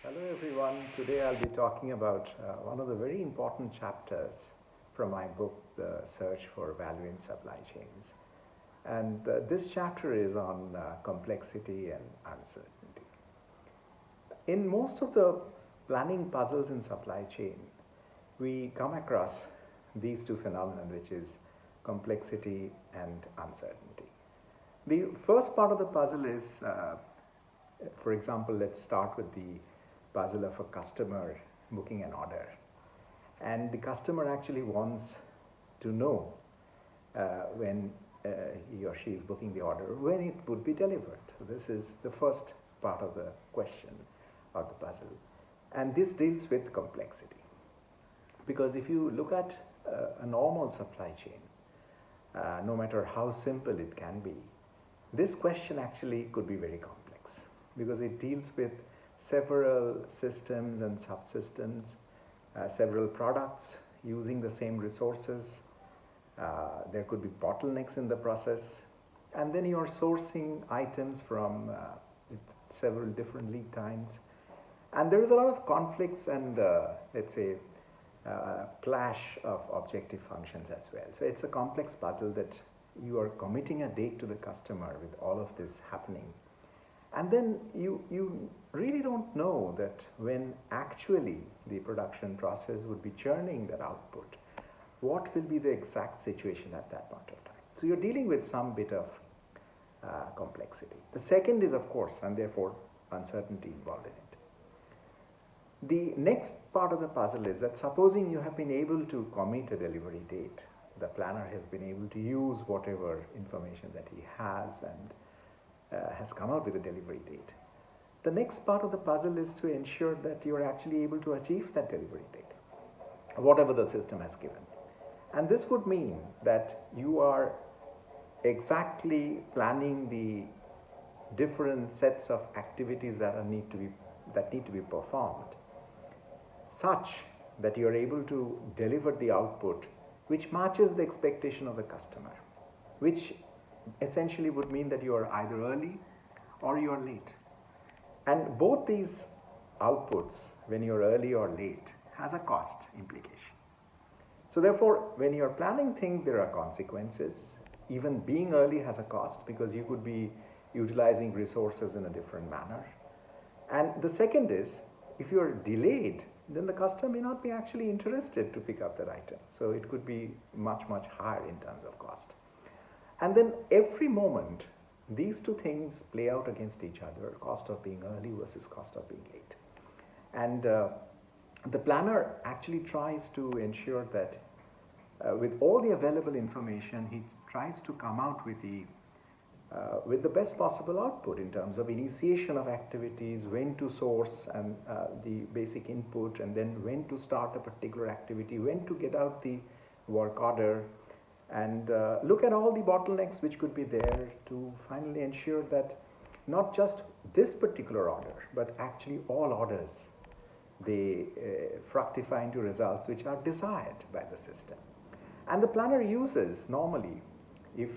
Hello everyone. Today I'll be talking about one of the very important chapters from my book, The Search for Value in Supply Chains. And this chapter is on complexity and uncertainty. In most of the planning puzzles in supply chain, we come across these two phenomena, which is complexity and uncertainty. The first part of the puzzle is, for example, let's start with the puzzle of a customer booking an order. And the customer actually wants to know when he or she is booking the order, when it would be delivered. So this is the first part of the question or the puzzle. And this deals with complexity. Because if you look at a normal supply chain, no matter how simple it can be, this question actually could be very complex because it deals with several systems and subsystems, several products using the same resources. There could be bottlenecks in the process, and then you are sourcing items from with several different lead times, and there is a lot of conflicts and let's say clash of objective functions as well. So it's a complex puzzle that you are committing a date to the customer with all of this happening. And then you really don't know that when actually the production process would be churning that output, what will be the exact situation at that point of time. So you're dealing with some bit of complexity. The second is, of course, and therefore uncertainty involved in it. The next part of the puzzle is that supposing you have been able to commit a delivery date, the planner has been able to use whatever information that he has and has come out with a delivery date. The next part of the puzzle is to ensure that you are actually able to achieve that delivery date, whatever the system has given. And this would mean that you are exactly planning the different sets of activities that need to be performed, such that you are able to deliver the output which matches the expectation of the customer, which essentially would mean that you are either early or you are late. And both these outputs, when you're early or late, has a cost implication. So therefore, when you're planning things, there are consequences. Even being early has a cost because you could be utilizing resources in a different manner. And the second is, if you're delayed, then the customer may not be actually interested to pick up that item. So it could be much, much higher in terms of cost. And then every moment, these two things play out against each other, cost of being early versus cost of being late. And the planner actually tries to ensure that with all the available information, he tries to come out with the best possible output in terms of initiation of activities, when to source and the basic input, and then when to start a particular activity, when to get out the work order, and look at all the bottlenecks which could be there to finally ensure that not just this particular order, but actually all orders, they fructify into results which are desired by the system. And the planner uses normally, if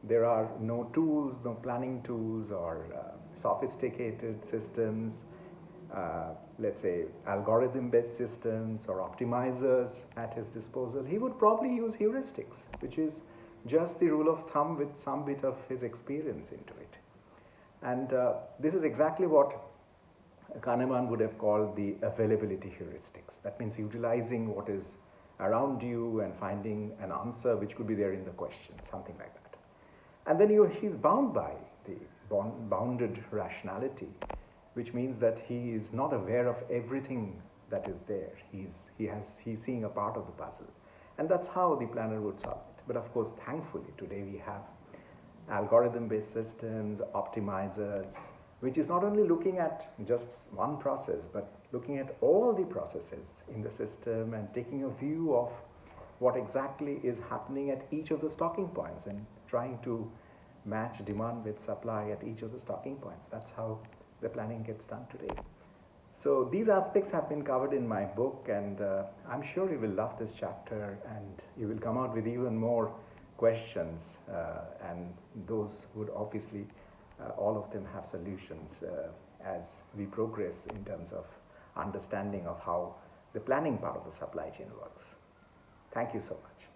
there are no tools, no planning tools or sophisticated systems, let's say algorithm-based systems or optimizers at his disposal, he would probably use heuristics, which is just the rule of thumb with some bit of his experience into it. And this is exactly what Kahneman would have called the availability heuristics. That means utilizing what is around you and finding an answer which could be there in the question, something like that. And then he's bound by the bounded rationality, which means that he is not aware of everything that is there. He's seeing a part of the puzzle. And that's how the planner would solve it. But of course, thankfully, today we have algorithm-based systems, optimizers, which is not only looking at just one process, but looking at all the processes in the system and taking a view of what exactly is happening at each of the stocking points and trying to match demand with supply at each of the stocking points. That's how the planning gets done today. So these aspects have been covered in my book, and I'm sure you will love this chapter and you will come out with even more questions, and those would obviously all of them have solutions as we progress in terms of understanding of how the planning part of the supply chain works. Thank you so much.